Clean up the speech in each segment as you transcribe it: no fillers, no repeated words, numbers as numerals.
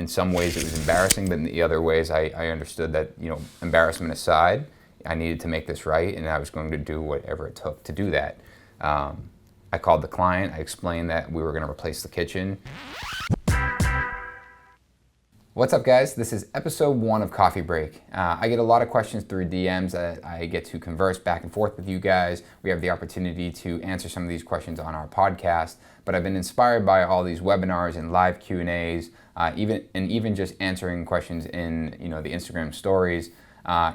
in some ways it was embarrassing, but in the other ways I understood that, embarrassment aside, I needed to make this right, and I was going to do whatever it took to do that. I called the client. I explained that we were going to replace the kitchen. What's up, guys? This is episode 1 of Coffee Break. I get a lot of questions through DMs that I get to converse back and forth with you guys. We have the opportunity to answer some of these questions on our podcast, but I've been inspired by all these webinars and live Q&As, even just answering questions in the Instagram stories.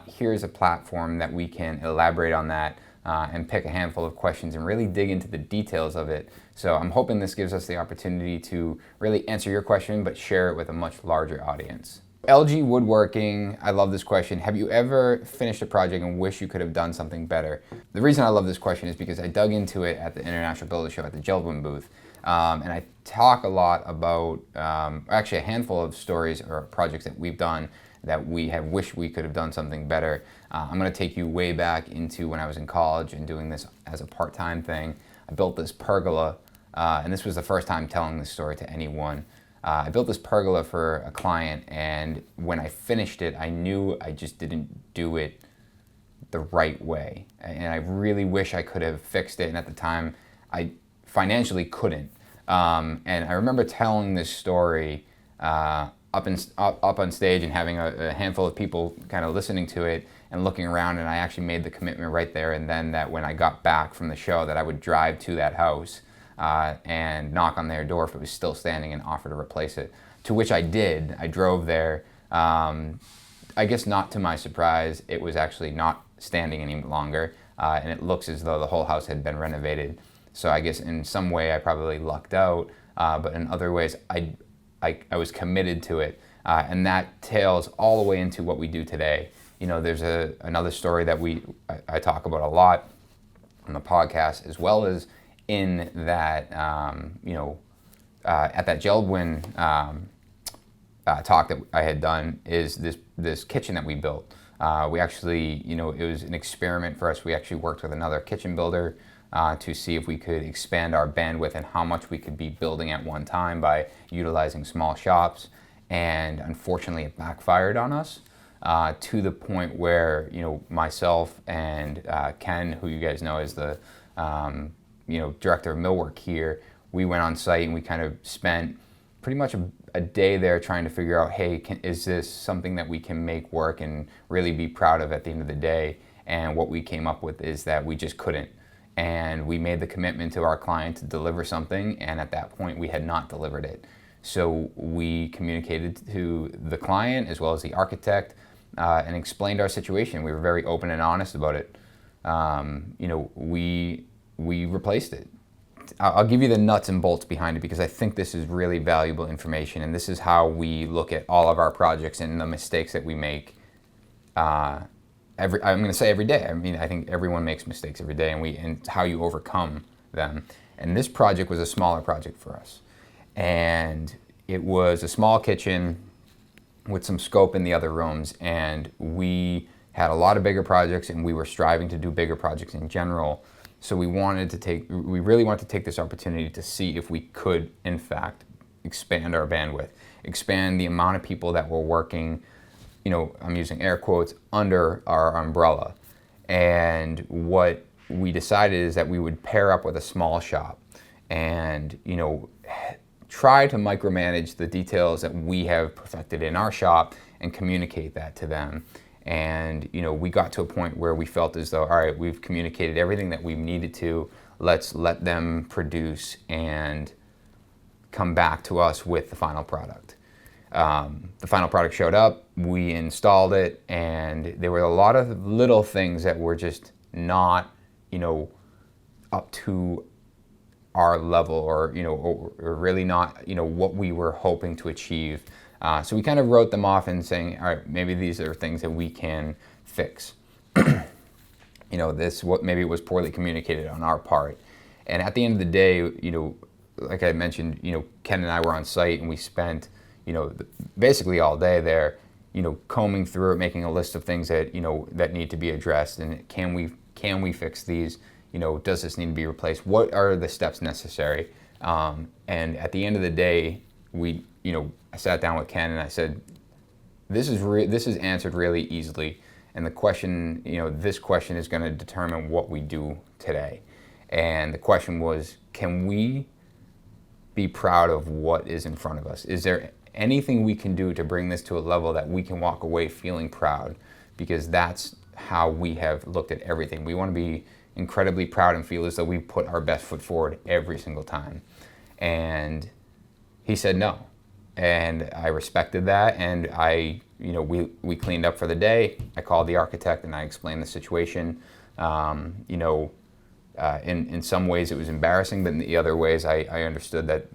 Here's a platform that we can elaborate on that and pick a handful of questions and really dig into the details of it. So I'm hoping this gives us the opportunity to really answer your question, but share it with a much larger audience. LG Woodworking, I love this question. Have you ever finished a project and wish you could have done something better? The reason I love this question is because I dug into it at the International Builder Show at the Geldwin booth. And I talk a lot about, actually a handful of stories or projects that we've done that we have wished we could have done something better. I'm gonna take you way back into when I was in college and doing this as a part-time thing. I built this pergola, and this was the first time telling this story to anyone. I built this pergola for a client, and when I finished it, I knew I just didn't do it the right way. And I really wish I could have fixed it, and at the time, I financially couldn't. And I remember telling this story up on stage and having a handful of people kind of listening to it and looking around, and I actually made the commitment right there and then that when I got back from the show that I would drive to that house and knock on their door if it was still standing and offer to replace it, to which I did. I drove there. I guess not to my surprise, it was actually not standing any longer, and it looks as though the whole house had been renovated. So I guess in some way I probably lucked out, but in other ways I was committed to it, and that tails all the way into what we do today. There's another story that I talk about a lot on the podcast, as well as in that at that Geldwin talk that I had done, is this kitchen that we built. We actually, it was an experiment for us. We actually worked with another kitchen builder to see if we could expand our bandwidth and how much we could be building at one time by utilizing small shops. And unfortunately, it backfired on us to the point where, myself and Ken, who you guys know is the, director of millwork here, we went on site and we kind of spent pretty much a day there trying to figure out, hey, is this something that we can make work and really be proud of at the end of the day? And what we came up with is that we just couldn't. And we made the commitment to our client to deliver something, and at that point we had not delivered it. So we communicated to the client as well as the architect and explained our situation. We were very open and honest about it. We replaced it. I'll give you the nuts and bolts behind it because I think this is really valuable information, and this is how we look at all of our projects and the mistakes that we make. I'm going to say every day. I mean, I think everyone makes mistakes every day, and how you overcome them. And this project was a smaller project for us. And it was a small kitchen with some scope in the other rooms. And we had a lot of bigger projects, and we were striving to do bigger projects in general. So we really wanted to take this opportunity to see if we could, in fact, expand our bandwidth, expand the amount of people that were working, I'm using air quotes, under our umbrella. And what we decided is that we would pair up with a small shop and, try to micromanage the details that we have perfected in our shop and communicate that to them. And, we got to a point where we felt as though, all right, we've communicated everything that we needed to. Let's let them produce and come back to us with the final product. The final product showed up, we installed it, and there were a lot of little things that were just not, up to our level or really not, what we were hoping to achieve. So we kind of wrote them off and saying, all right, maybe these are things that we can fix. Maybe it was poorly communicated on our part. And at the end of the day, like I mentioned, Ken and I were on site and we spent, basically all day there, combing through it, making a list of things that, that need to be addressed. And can we fix these? Does this need to be replaced? What are the steps necessary? And at the end of the day, I sat down with Ken and I said, this is answered really easily. And the question, this question is going to determine what we do today. And the question was, can we be proud of what is in front of us? Is there anything we can do to bring this to a level that we can walk away feeling proud? Because that's how we have looked at everything. We want to be incredibly proud and feel as though we put our best foot forward every single time. And he said no. And I respected that, and we cleaned up for the day. I called the architect and I explained the situation. In some ways it was embarrassing, but in the other ways I understood that,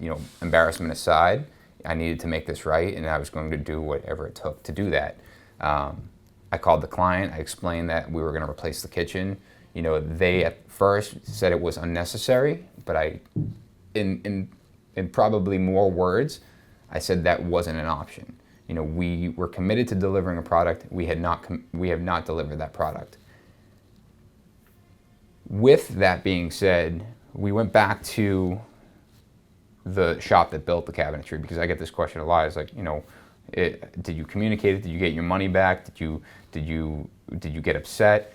embarrassment aside, I needed to make this right, and I was going to do whatever it took to do that. I called the client. I explained that we were going to replace the kitchen. They at first said it was unnecessary, but in probably more words, I said that wasn't an option. We were committed to delivering a product. We have not delivered that product. With that being said, we went back to the shop that built the cabinetry, because I get this question a lot. It's like, did you communicate it? Did you get your money back? Did you get upset?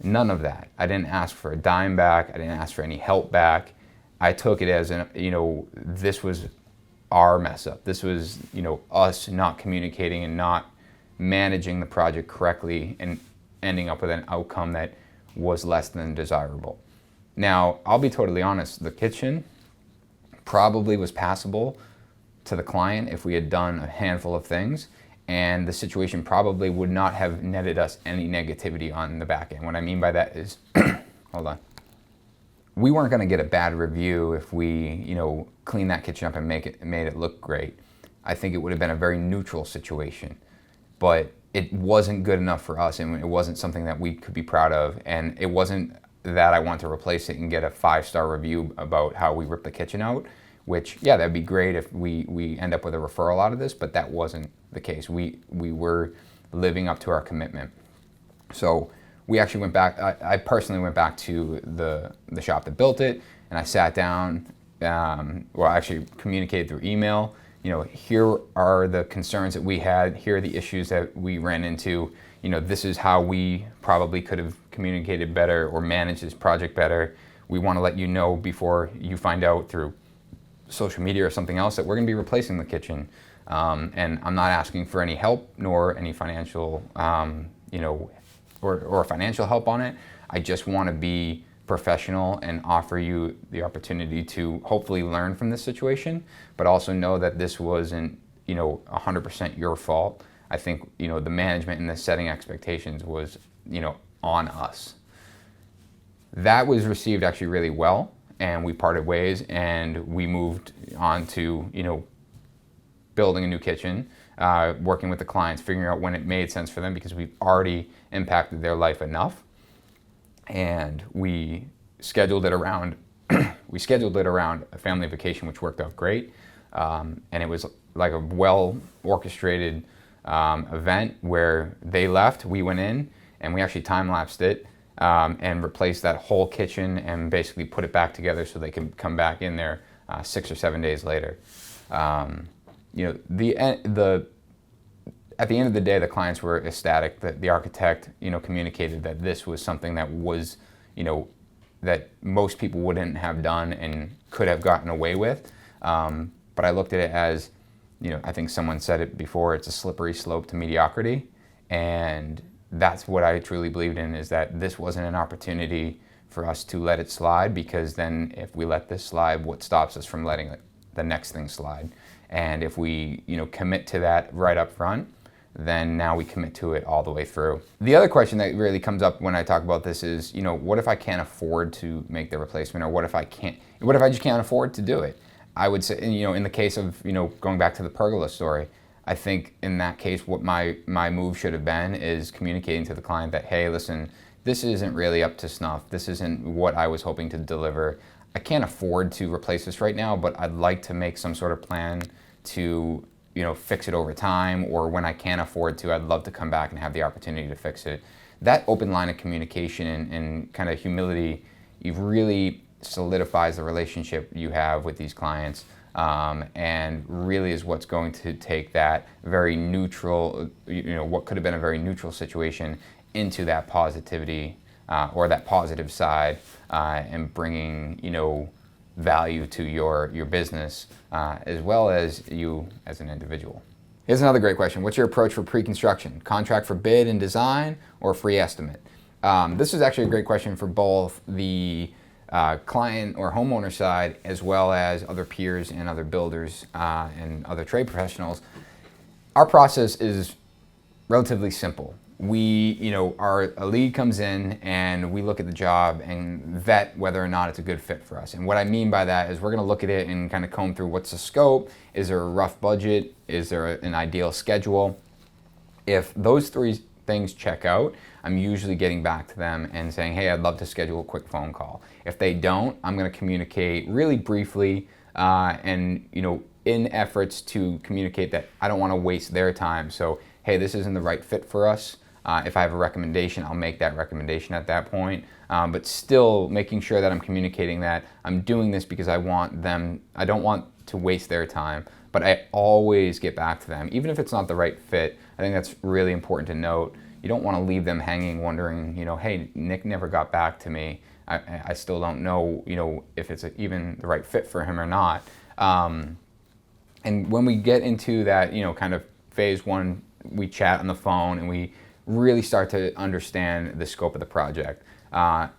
None of that. I didn't ask for a dime back. I didn't ask for any help back. I took it as this was our mess up. This was, us not communicating and not managing the project correctly and ending up with an outcome that was less than desirable. Now, I'll be totally honest, the kitchen probably was passable to the client if we had done a handful of things, and the situation probably would not have netted us any negativity on the back end. What I mean by that is, hold on. We weren't going to get a bad review if we, cleaned that kitchen up and made it look great. I think it would have been a very neutral situation, but it wasn't good enough for us, and it wasn't something that we could be proud of. And it wasn't that I want to replace it and get a 5-star review about how we ripped the kitchen out, which, yeah, that'd be great if we end up with a referral out of this, but that wasn't the case. We were living up to our commitment. So we actually went back. I personally went back to the shop that built it, and I sat down. Actually communicated through email. Here are the concerns that we had. Here are the issues that we ran into. This is how we probably could have communicated better or managed this project better. We want to let you know before you find out through social media or something else that we're going to be replacing the kitchen. And I'm not asking for any help nor any financial, or financial help on it. I just want to be professional and offer you the opportunity to hopefully learn from this situation, but also know that this wasn't, 100% your fault. I think, the management and the setting expectations was, on us. That was received actually really well, and we parted ways and we moved on to, building a new kitchen, working with the clients, figuring out when it made sense for them, because we've already impacted their life enough. And we scheduled it around a family vacation, which worked out great. And it was like a well orchestrated event where they left, we went in, and we actually time-lapsed it and replaced that whole kitchen and basically put it back together so they could come back in there 6 or 7 days later. At the end of the day, the clients were ecstatic that the architect, communicated that this was something that was, that most people wouldn't have done and could have gotten away with. But I looked at it as, I think someone said it before, it's a slippery slope to mediocrity. And that's what I truly believed in, is that this wasn't an opportunity for us to let it slide, because then if we let this slide, what stops us from letting the next thing slide? And if we, commit to that right up front, then now we commit to it all the way through. The other question that really comes up when I talk about this is, what if I can't afford to make the replacement, or what if I just can't afford to do it? I would say, in the case of, going back to the pergola story, I think in that case, what my move should have been is communicating to the client that, hey, listen, this isn't really up to snuff. This isn't what I was hoping to deliver. I can't afford to replace this right now, but I'd like to make some sort of plan to, fix it over time, or when I can't afford to, I'd love to come back and have the opportunity to fix it. That open line of communication and kind of humility, it really solidifies the relationship you have with these clients. and really is what's going to take that very neutral, what could have been a very neutral situation into that positivity or that positive side, and bringing, value to your business as well as you as an individual. Here's another great question. What's your approach for pre-construction? Contract for bid and design or free estimate? This is actually a great question for both the client or homeowner side as well as other peers and other builders and other trade professionals. Our process is relatively simple. A lead comes in and we look at the job and vet whether or not it's a good fit for us. And what I mean by that is we're going to look at it and kind of comb through what's the scope, is there a rough budget, is there an ideal schedule. If those three things check out, I'm usually getting back to them and saying, hey, I'd love to schedule a quick phone call. If they don't, I'm going to communicate really briefly and in efforts to communicate that I don't want to waste their time. So, hey, this isn't the right fit for us. If I have a recommendation, I'll make that recommendation at that point. But still making sure that I'm communicating that I'm doing this because I don't want to waste their time, but I always get back to them. Even if it's not the right fit, I think that's really important to note. You don't want to leave them hanging wondering, hey, Nick never got back to me. I still don't know, if it's even the right fit for him or not. And when we get into that, kind of phase one, we chat on the phone and we really start to understand the scope of the project.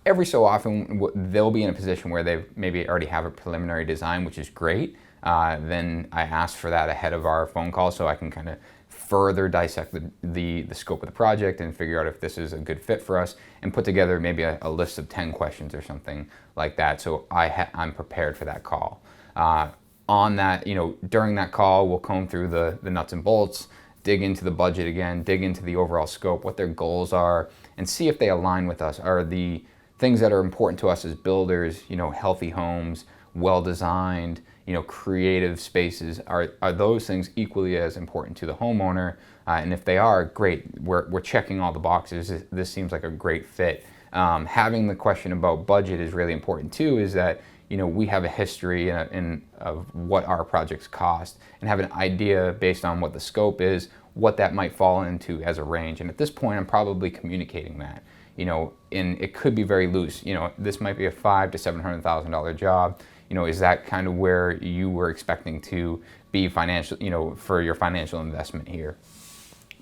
Every so often, they'll be in a position where they maybe already have a preliminary design, which is great. Then I ask for that ahead of our phone call so I can kind of further dissect the scope of the project and figure out if this is a good fit for us and put together maybe a list of 10 questions or something like that. So I'm prepared for that call. On that, during that call, we'll comb through the nuts and bolts, dig into the budget again, dig into the overall scope, what their goals are, and see if they align with us. Are the things that are important to us as builders, healthy homes, well-designed, creative spaces, are those things equally as important to the homeowner? And if they are, great, we're checking all the boxes. This seems like a great fit. Having the question about budget is really important too, is that we have a history of what our projects cost and have an idea based on what the scope is, what that might fall into as a range. And at this point, I'm probably communicating that, and it could be very loose. This might be a $500,000 to $700,000 job. Is that kind of where you were expecting to be financial, for your financial investment here?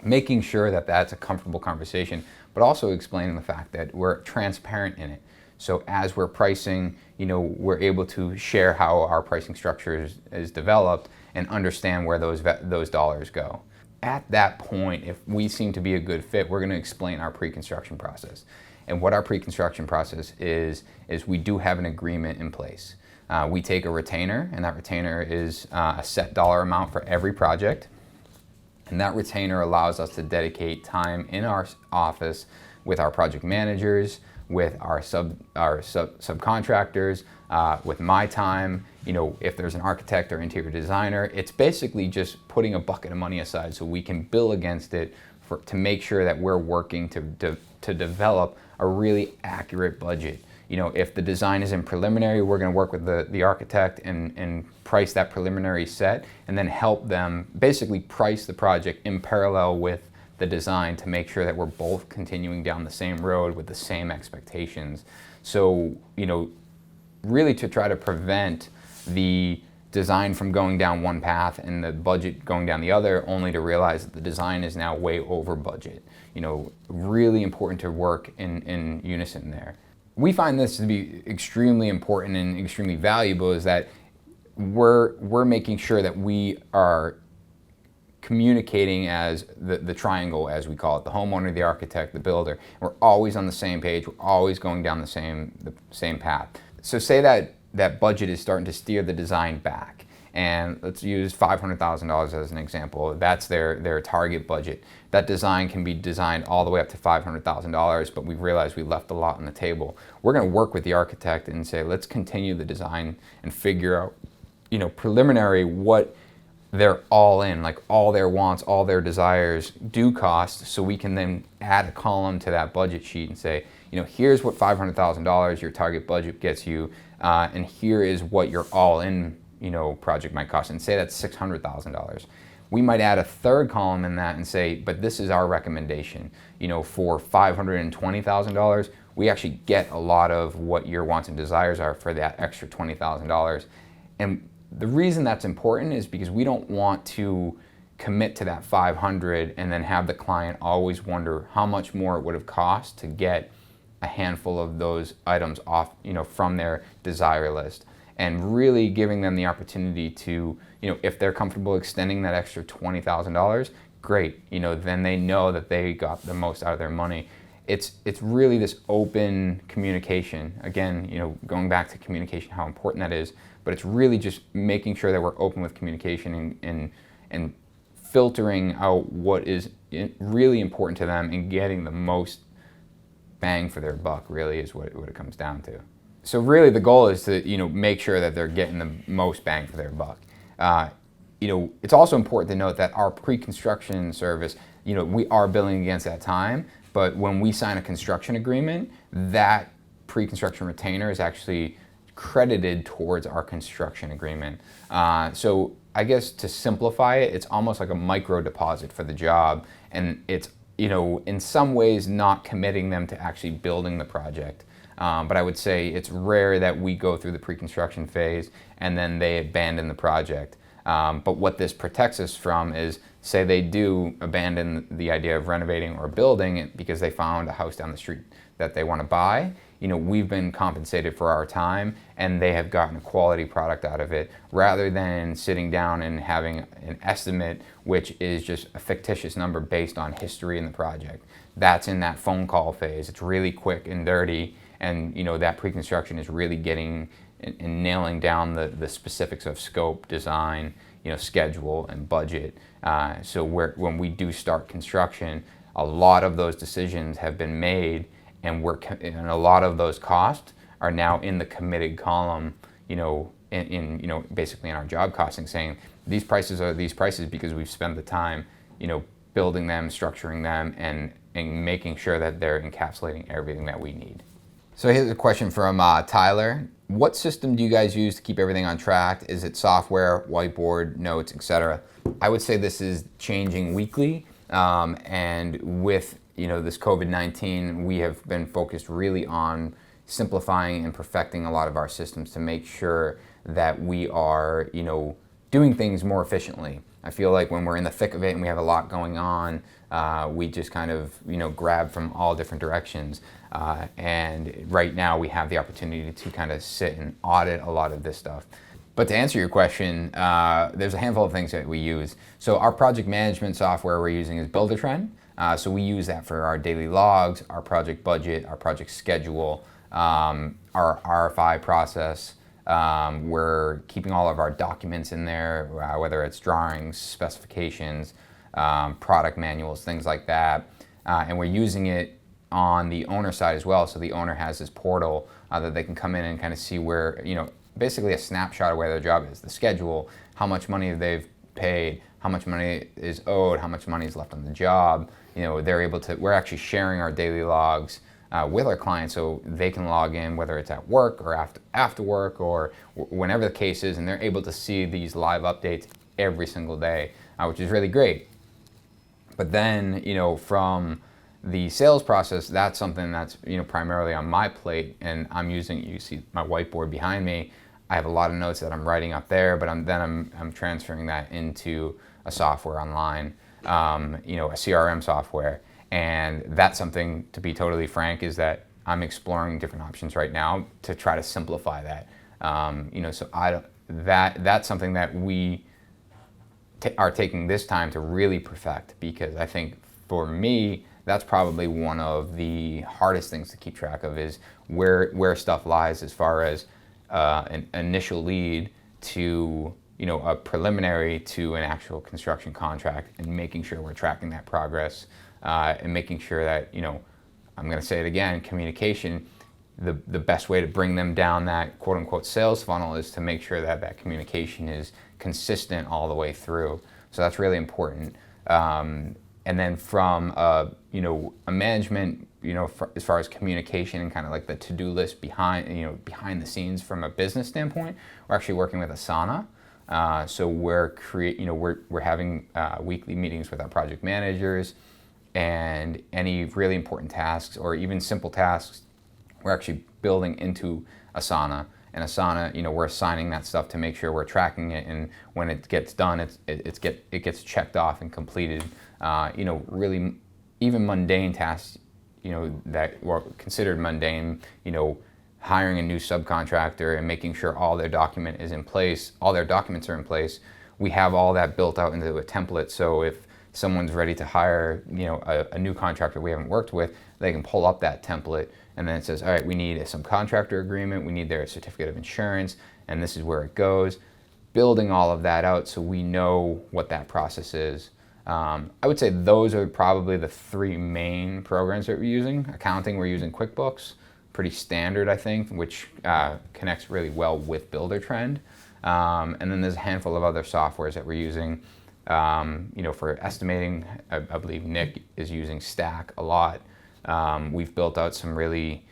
Making sure that that's a comfortable conversation, but also explaining the fact that we're transparent in it. So as we're pricing, we're able to share how our pricing structure is developed and understand where those dollars go. At that point, if we seem to be a good fit, we're going to explain our pre-construction process. And what our pre-construction process is we do have an agreement in place. We take a retainer, and that retainer is a set dollar amount for every project. And that retainer allows us to dedicate time in our office with our project managers, with our subcontractors, with my time. If there's an architect or interior designer, it's basically just putting a bucket of money aside so we can bill against it to make sure that we're working to develop a really accurate budget. If the design is in preliminary, we're going to work with the architect and price that preliminary set, and then help them basically price the project in parallel with the design to make sure that we're both continuing down the same road with the same expectations. So, really to try to prevent the design from going down one path and the budget going down the other, only to realize that the design is now way over budget. Really important to work in unison there. We find this to be extremely important and extremely valuable, is that we're making sure that we are communicating as the triangle, as we call it, the homeowner, the architect, the builder. We're always on the same page. We're always going down the same path. So say that budget is starting to steer the design back, and let's use $500,000 as an example. That's their target budget. That design can be designed all the way up to $500,000, but we've realized we left a lot on the table. We're going to work with the architect and say, let's continue the design and figure out, preliminary what they're all in, like all their wants, all their desires do cost, so we can then add a column to that budget sheet and say, here's what $500,000 your target budget gets you, and here is what your all in project might cost, and say that's $600,000. We might add a third column in that and say, but this is our recommendation. For $520,000, we actually get a lot of what your wants and desires are for that extra $20,000. And the reason that's important is because we don't want to commit to that 500 and then have the client always wonder how much more it would have cost to get a handful of those items off, from their desire list. And really giving them the opportunity to, if they're comfortable extending that extra $20,000, great. Then they know that they got the most out of their money. It's really this open communication. Again, going back to communication, how important that is. But it's really just making sure that we're open with communication and filtering out what is really important to them and getting the most bang for their buck. Really is what it comes down to. So really the goal is to make sure that they're getting the most bang for their buck. It's also important to note that our pre-construction service, we are billing against that time, but when we sign a construction agreement, that pre-construction retainer is actually credited towards our construction agreement. So I guess to simplify it, it's almost like a micro deposit for the job, and it's in some ways not committing them to actually building the project. But I would say it's rare that we go through the pre-construction phase and then they abandon the project. But what this protects us from is, say they do abandon the idea of renovating or building it because they found a house down the street that they want to buy. We've been compensated for our time and they have gotten a quality product out of it, rather than sitting down and having an estimate which is just a fictitious number based on history in the project. That's in that phone call phase. It's really quick and dirty, and that pre-construction is really getting and nailing down the specifics of scope, design, schedule, and budget. So when we do start construction, a lot of those decisions have been made, and a lot of those costs are now in the committed column, in basically in our job costing, saying these prices are these prices because we've spent the time, building them, structuring them, and making sure that they're encapsulating everything that we need. So here's a question from Tyler. What system do you guys use to keep everything on track? Is it software, whiteboard, notes, etc.? I would say this is changing weekly, and with this COVID-19, we have been focused really on simplifying and perfecting a lot of our systems to make sure that we are doing things more efficiently. I feel like when we're in the thick of it and we have a lot going on, we just kind of grab from all different directions. And right now we have the opportunity to kind of sit and audit a lot of this stuff. But to answer your question, there's a handful of things that we use. So our project management software we're using is Buildertrend. So we use that for our daily logs, our project budget, our project schedule, our RFI process. We're keeping all of our documents in there, whether it's drawings, specifications, product manuals, things like that. And we're using it on the owner side as well. So the owner has this portal that they can come in and kind of see where, basically a snapshot of where their job is, the schedule, how much money they've paid, how much money is owed, how much money is left on the job. We're actually sharing our daily logs with our clients, so they can log in, whether it's at work or after work or whenever the case is, and they're able to see these live updates every single day, which is really great. But then, from the sales process, that's something that's primarily on my plate, and I'm using, you see my whiteboard behind me. I have a lot of notes that I'm writing up there, but I'm transferring that into a software online, a CRM software. And that's something, to be totally frank, is that I'm exploring different options right now to try to simplify that. That's something that we are taking this time to really perfect, because I think for me, that's probably one of the hardest things to keep track of, is where stuff lies as far as an initial lead to a preliminary to an actual construction contract, and making sure we're tracking that progress, and making sure that I'm going to say it again, communication. The best way to bring them down that quote unquote sales funnel is to make sure that communication is consistent all the way through. So that's really important. And then from a management, as far as communication and kind of like the to-do list behind the scenes from a business standpoint, we're actually working with Asana. So we're having weekly meetings with our project managers, and any really important tasks or even simple tasks, we're actually building into Asana. And Asana, we're assigning that stuff to make sure we're tracking it, and when it gets done, it gets checked off and completed. Really, even mundane tasks, that were considered mundane, hiring a new subcontractor and making sure all their documents are in place. We have all that built out into a template. So if someone's ready to hire, a new contractor we haven't worked with, they can pull up that template, and then it says, all right, we need a subcontractor agreement, we need their certificate of insurance, and this is where it goes. Building all of that out so we know what that process is. I would say those are probably the three main programs that we're using. Accounting, we're using QuickBooks, pretty standard, I think, which connects really well with Buildertrend. And then there's a handful of other softwares that we're using. For estimating, I believe Nick is using Stack a lot. We've built out some really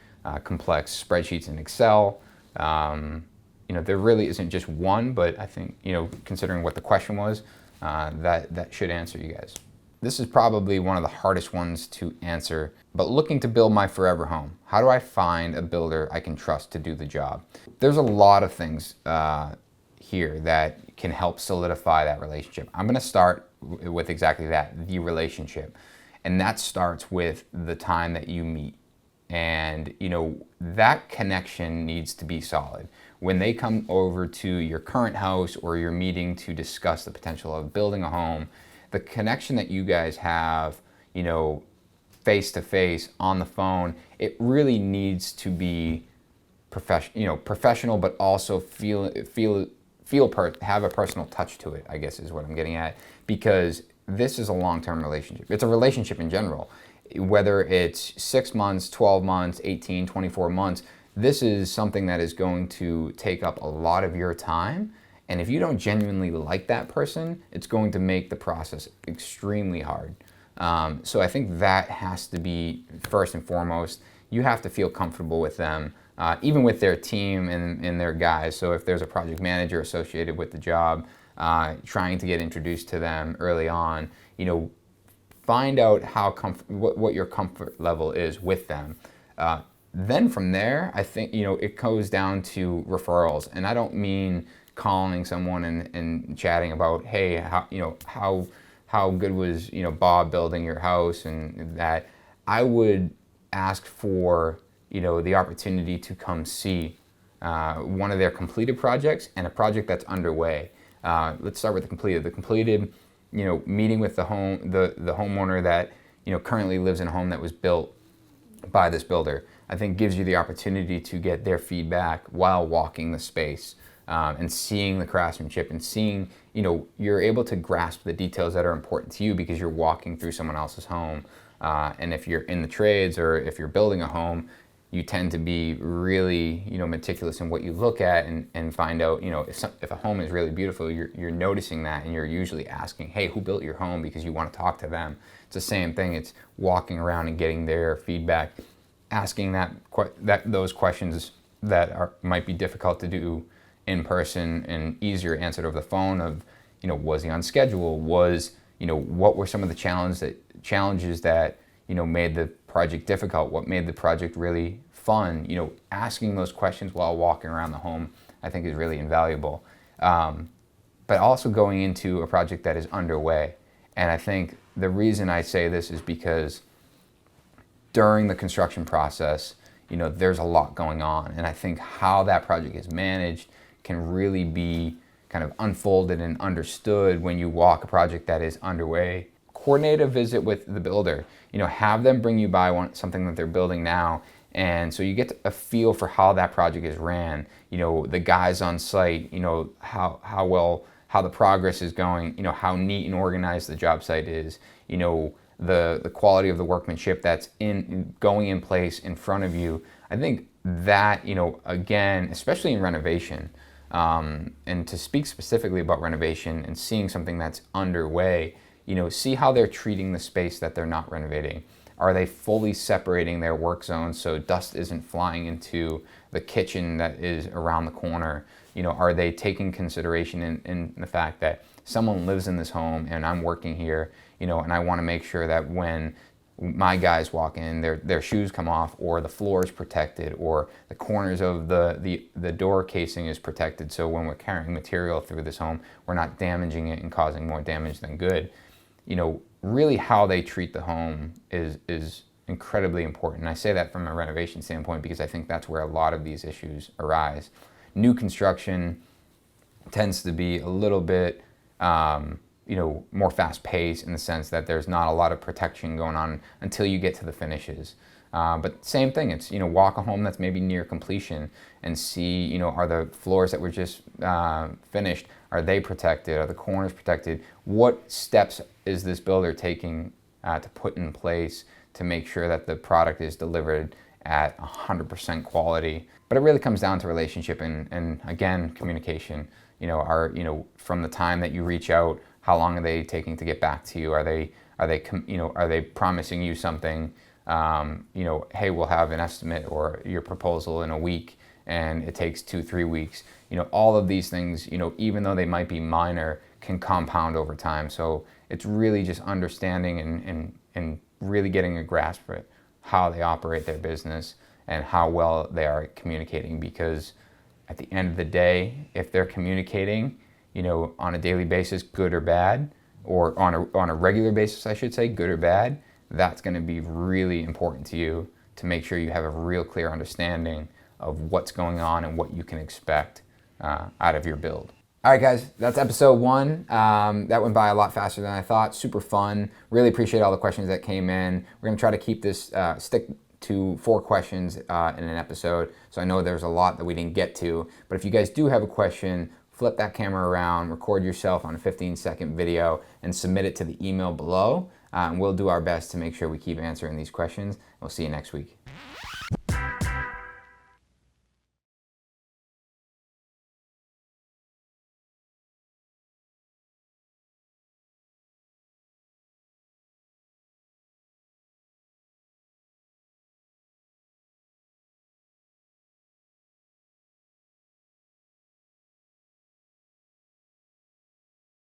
complex spreadsheets in Excel. There really isn't just one, but I think, considering what the question was, that should answer you guys. This is probably one of the hardest ones to answer, but looking to build my forever home, how do I find a builder I can trust to do the job? There's a lot of things here that can help solidify that relationship. I'm going to start with exactly that, the relationship. And that starts with the time that you meet. And, that connection needs to be solid. When they come over to your current house or you're meeting to discuss the potential of building a home, the connection that you guys have, face to face on the phone, it really needs to be professional, but also have a personal touch to it, I guess is what I'm getting at, because this is a long-term relationship. It's a relationship in general. Whether it's 6 months, 12 months, 18, 24 months, this is something that is going to take up a lot of your time. And if you don't genuinely like that person, it's going to make the process extremely hard. So I think that has to be first and foremost. You have to feel comfortable with them, even with their team and their guys. So if there's a project manager associated with the job, trying to get introduced to them early on, find out what your comfort level is with them. Then from there, I think, it goes down to referrals. And I don't mean calling someone and chatting about, hey, how good was, Bob building your house, and that. I would ask for, the opportunity to come see one of their completed projects and a project that's underway. Let's start with the completed. The completed, meeting with the homeowner that, currently lives in a home that was built by this builder, I think gives you the opportunity to get their feedback while walking the space, and seeing the craftsmanship and seeing, you're able to grasp the details that are important to you because you're walking through someone else's home. And if you're in the trades or if you're building a home, you tend to be really, meticulous in what you look at and find out, if a home is really beautiful, you're noticing that, and you're usually asking, hey, who built your home? Because you want to talk to them. It's the same thing. It's walking around and getting their feedback, asking those questions that might be difficult to do in person and easier answered over the phone of, was he on schedule? What were some of the challenges that, made the project difficult? What made the project really fun? Asking those questions while walking around the home, I think is really invaluable. But also going into a project that is underway. And I think the reason I say this is because during the construction process, there's a lot going on. And I think how that project is managed can really be kind of unfolded and understood when you walk a project that is underway. Coordinate a visit with the builder. Have them bring you by something that they're building now, and so you get a feel for how that project is ran. The guys on site. How the progress is going. How neat and organized the job site is. The quality of the workmanship that's going in place in front of you. I think that again, especially in renovation. And to speak specifically about renovation and seeing something that's underway, see how they're treating the space that they're not renovating. Are they fully separating their work zones so dust isn't flying into the kitchen that is around the corner? Are they taking consideration in the fact that someone lives in this home and I'm working here, and I want to make sure that when my guys walk in, their shoes come off, or the floor is protected, or the corners of the door casing is protected, so when we're carrying material through this home, we're not damaging it and causing more damage than good. Really how they treat the home is incredibly important. And I say that from a renovation standpoint because I think that's where a lot of these issues arise. New construction tends to be a little bit more fast-paced in the sense that there's not a lot of protection going on until you get to the finishes. But same thing, it's, walk a home that's maybe near completion and see, are the floors that were just finished, are they protected? Are the corners protected? What steps is this builder taking to put in place to make sure that the product is delivered at 100% quality? But it really comes down to relationship and again, communication. From the time that you reach out, how long are they taking to get back to you? Are they promising you something? Hey, we'll have an estimate or your proposal in a week, and it takes 2-3 weeks. All of these things, even though they might be minor, can compound over time. So it's really just understanding and really getting a grasp for it, how they operate their business and how well they are communicating. Because at the end of the day, if they're communicating, on a daily basis, good or bad, or on a regular basis, I should say, good or bad, that's going to be really important to you to make sure you have a real clear understanding of what's going on and what you can expect out of your build. All right, guys, that's episode 1. That went by a lot faster than I thought. Super fun. Really appreciate all the questions that came in. We're going to try to keep this, stick to 4 questions in an episode. So I know there's a lot that we didn't get to, but if you guys do have a question, flip that camera around, record yourself on a 15-second video, and submit it to the email below. And we'll do our best to make sure we keep answering these questions. We'll see you next week.